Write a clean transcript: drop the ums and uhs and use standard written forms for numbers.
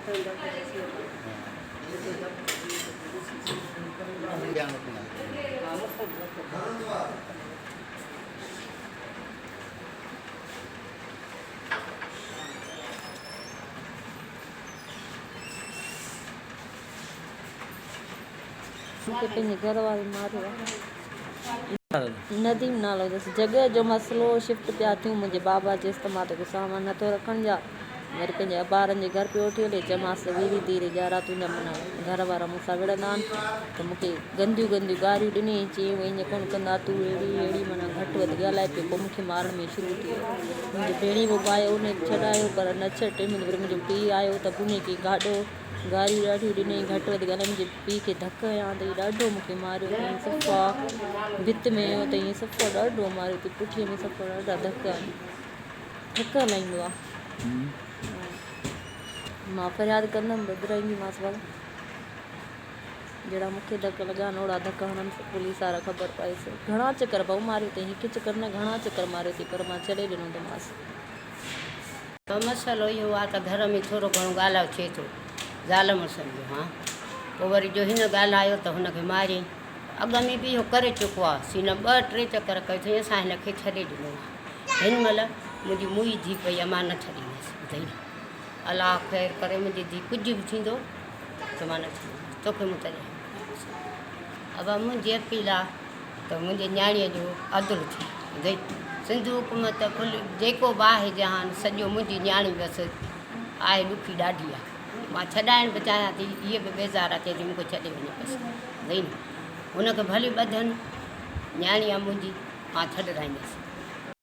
घर वाले मारो नदीम नालो जगह जो मसलो शिफ्ट पिया थियूं मुंहिंजे बाबा जे इस्तेमाल जो सामान नथो रखण जा वरी पंहिंजे ॿारनि जे घर पियो वठी हले चयोमांसि वीरी धीरे ॼारा तुंहिंजा माना घर वारा मूंसां विढ़ंदा आहिनि त मूंखे गंदियूं गंदियूं ॻारियूं ॾिनई चई ईअं कोन कंदा तूं अहिड़ी माना घटि वधि ॻाल्हाए पियो पोइ मूंखे मारण में शुरू थी वियो मुंहिंजो भेणी वो आयो उन छॾायो पर न छॾ टे मिंट वरी मुंहिंजो पीउ आयो त उन खे गाॾो ॻारियूं ॾाढियूं ॾिनई घटि वधि ॻाल्हाए मुंहिंजे पीउ खे धक हयां अथई ॾाढो मूंखे मारियो अथई सफ़ा भित में वियो अथई सफ़ा ॾाढो मारियो अथई पुठीअ में सफ़ा ॾाढा धक धक हलाईंदो आहे मां फरियाद कंदमि ॿुधाईंदीमांसि बाबा जहिड़ा मूंखे धक लॻा आहिनि ओड़ा धक हणनि पुलिस वारा ख़बर पएसि घणा चकर भाऊ मारियो अथई हिकु चकर न घणा चकर मारियो अथई पर मां छॾे ॾिनो अथमांसि त मसालो इहो आहे त घर में थोरो घणो ॻाल्हायो थिए थो ज़ाल मुड़ुसनि जो हा पोइ वरी जो हिन ॻाल्हायो त हुनखे मारियईं अॻ में बि इहो करे चुको आहे सीन 2-3 चकर कयो अथई असां हिनखे छॾे ॾिनो आहे हिन महिल मुंहिंजी मुई धीउ पई आहे मां न छॾींदसि ॿुधाई अलाह ख़ैर करे मुंहिंजी धीउ कुझु बि थींदो त मां न छॾींदसि तोखे मूं तॾहिं अब मुंहिंजी अपील आहे त मुंहिंजे न्याणीअ जो अदुल थिए ॿुधाई सिंधु हुकूमत फुल जेको बि आहे जहान सॼो मुंहिंजी न्याणी बसि आहे ॾुखी ॾाढी आहे मां छॾाइण बि चाहियां थी इहे बि बेज़ार आहे चए थी मूंखे छॾे वञे बसि ॿुधाई न हुनखे भली ॿधनि न्याणी आहे मुंहिंजी मां छॾाईंदसि